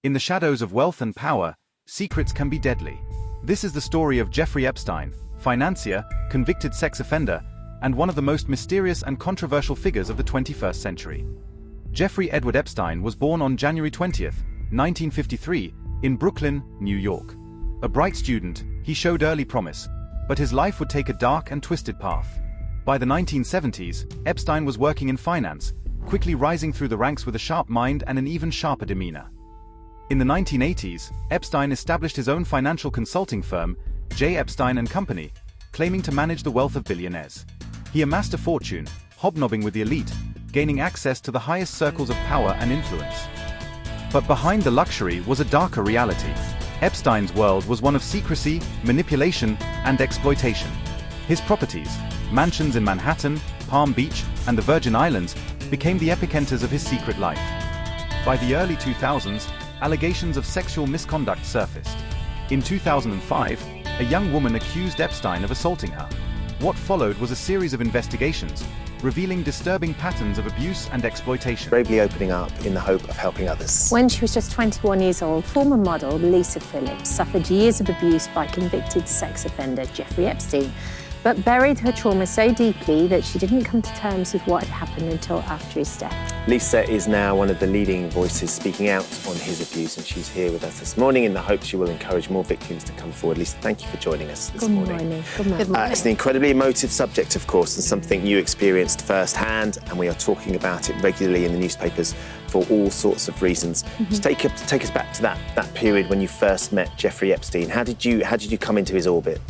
In the shadows of wealth and power, secrets can be deadly. This is the story of Jeffrey Epstein, financier, convicted sex offender, and one of the most mysterious and controversial figures of the 21st century. Jeffrey Edward Epstein was born on January 20th, 1953, in Brooklyn, New York. A bright student, he showed early promise, but his life would take a dark and twisted path. By the 1970s, Epstein was working in finance, quickly rising through the ranks with a sharp mind and an even sharper demeanor. In the 1980s, Epstein established his own financial consulting firm, J. Epstein & Company, claiming to manage the wealth of billionaires. He amassed a fortune, hobnobbing with the elite, gaining access to the highest circles of power and influence. But behind the luxury was a darker reality. Epstein's world was one of secrecy, manipulation, and exploitation. His properties, mansions in Manhattan, Palm Beach, and the Virgin Islands, became the epicenters of his secret life. By the early 2000s, allegations of sexual misconduct surfaced. In 2005, a young woman accused Epstein of assaulting her. What followed was a series of investigations, revealing disturbing patterns of abuse and exploitation. Bravely opening up in the hope of helping others. When she was just 21 years old, former model Lisa Phillips suffered years of abuse by convicted sex offender Jeffrey Epstein, but buried her trauma so deeply that she didn't come to terms with what had happened until after his death. Lisa is now one of the leading voices speaking out on his abuse, and she's here with us this morning in the hope she will encourage more victims to come forward. Lisa, thank you for joining us this morning. Good morning. It's an incredibly emotive subject, of course, and something you experienced firsthand, and we are talking about it regularly in the newspapers for all sorts of reasons. Just take us back to that period when you first met Jeffrey Epstein. How did you come into his orbit?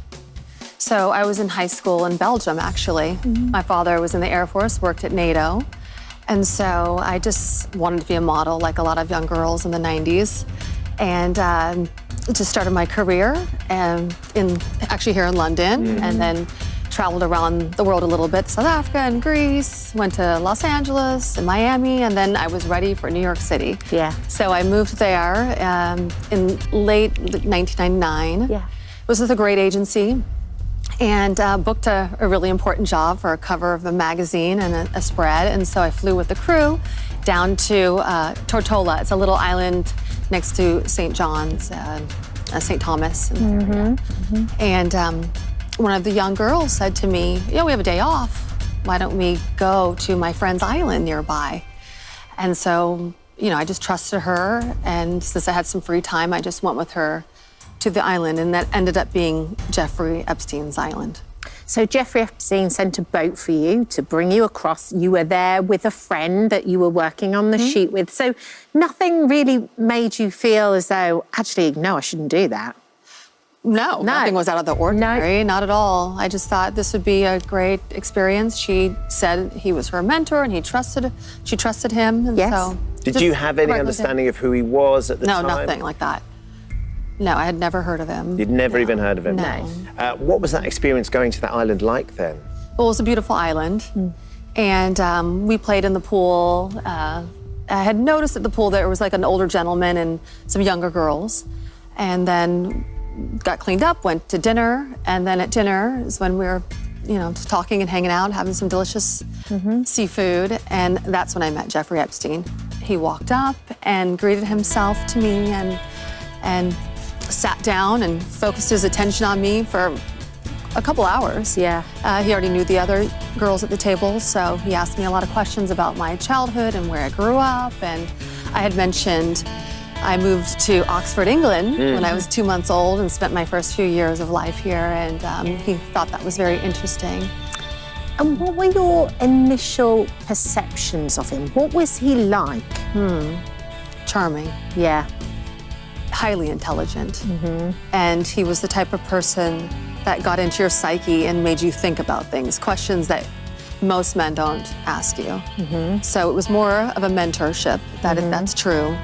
So I was in high school in Belgium, actually. My father was in the Air Force, worked at NATO. And so I just wanted to be a model like a lot of young girls in the 90s. And just started my career actually here in London, and then traveled around the world a little bit, South Africa and Greece, went to Los Angeles and Miami, and then I was ready for New York City. Yeah. So I moved there in late 1999. Yeah. It was with a great agency. And booked a really important job for a cover of a magazine and a spread. And so I flew with the crew down to Tortola. It's a little island next to St. John's, St. Thomas. And one of the young girls said to me, we have a day off. Why don't we go to my friend's island nearby? And so, I just trusted her. And since I had some free time, I just went with her to the island, and that ended up being Jeffrey Epstein's island. So Jeffrey Epstein sent a boat for you to bring you across. You were there with a friend that you were working on the shoot with. So nothing really made you feel as though, actually, no, I shouldn't do that. No, nothing was out of the ordinary, not at all. I just thought this would be a great experience. She said he was her mentor and she trusted him. And so Did you have any understanding of who he was at the time? No, nothing like that. No, I had never heard of him. You'd never even heard of him? No. What was that experience going to that island like then? Well, it was a beautiful island. And we played in the pool. I had noticed at the pool there was like an older gentleman and some younger girls. And then got cleaned up, went to dinner. And then at dinner is when we were, just talking and hanging out, having some delicious seafood. And that's when I met Jeffrey Epstein. He walked up and greeted himself to me and sat down and focused his attention on me for a couple hours. Yeah. He already knew the other girls at the table, so he asked me a lot of questions about my childhood and where I grew up. And I had mentioned I moved to Oxford, England when I was 2 months old and spent my first few years of life here. And he thought that was very interesting. And what were your initial perceptions of him? What was he like? Charming. Yeah. Highly intelligent. And he was the type of person that got into your psyche and made you think about things, questions that most men don't ask you. So it was more of a mentorship, that's true.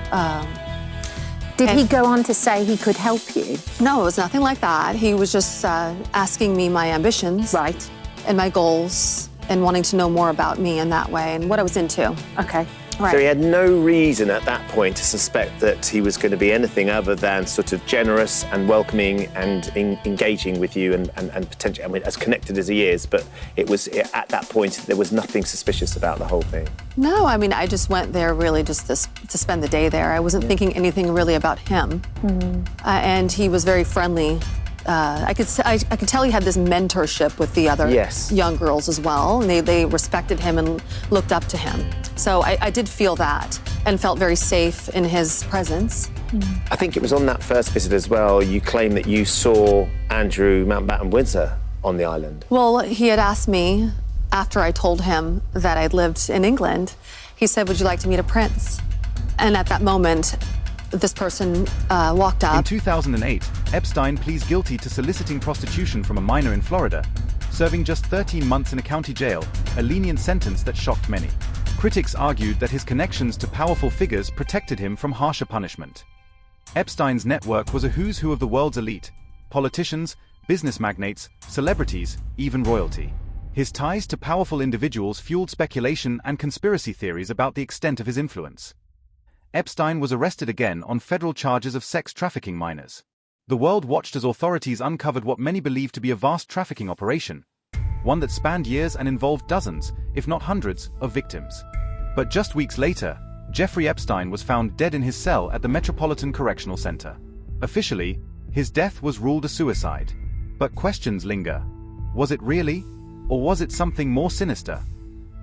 Did he go on to say he could help you? No, it was nothing like that. He was just asking me my ambitions. Right. And my goals, and wanting to know more about me in that way and what I was into. Okay. So he had no reason at that point to suspect that he was going to be anything other than sort of generous and welcoming and engaging with you and potentially, I mean, as connected as he is, but at that point, there was nothing suspicious about the whole thing. No, I mean, I just went there really just to spend the day there. I wasn't thinking anything really about him. And he was very friendly. I could tell he had this mentorship with the other young girls as well. And they respected him and looked up to him. So I did feel that and felt very safe in his presence. I think it was on that first visit as well, you claim that you saw Andrew Mountbatten Windsor on the island. Well, he had asked me, after I told him that I'd lived in England, he said, would you like to meet a prince? And at that moment, this person walked up. In 2008, Epstein pleads guilty to soliciting prostitution from a minor in Florida, serving just 13 months in a county jail, a lenient sentence that shocked many. Critics argued that his connections to powerful figures protected him from harsher punishment. Epstein's network was a who's who of the world's elite: politicians, business magnates, celebrities, even royalty. His ties to powerful individuals fueled speculation and conspiracy theories about the extent of his influence. Epstein was arrested again on federal charges of sex trafficking minors. The world watched as authorities uncovered what many believed to be a vast trafficking operation, one that spanned years and involved dozens, if not hundreds, of victims. But just weeks later, Jeffrey Epstein was found dead in his cell at the Metropolitan Correctional Center. Officially, his death was ruled a suicide. But questions linger. Was it really? Or was it something more sinister?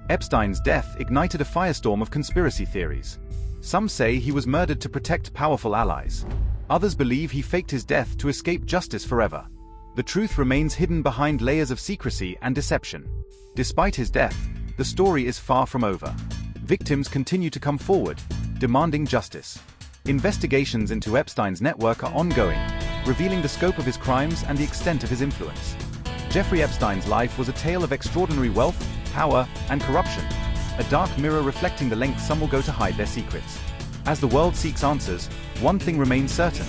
Epstein's death ignited a firestorm of conspiracy theories. Some say he was murdered to protect powerful allies. Others believe he faked his death to escape justice forever. The truth remains hidden behind layers of secrecy and deception. Despite his death, the story is far from over. Victims continue to come forward, demanding justice. Investigations into Epstein's network are ongoing, revealing the scope of his crimes and the extent of his influence. Jeffrey Epstein's life was a tale of extraordinary wealth, power, and corruption, a dark mirror reflecting the lengths some will go to hide their secrets. As the world seeks answers, one thing remains certain: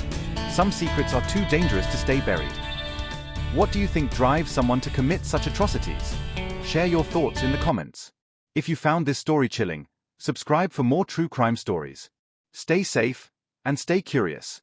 some secrets are too dangerous to stay buried. What do you think drives someone to commit such atrocities? Share your thoughts in the comments. If you found this story chilling, subscribe for more true crime stories. Stay safe and stay curious.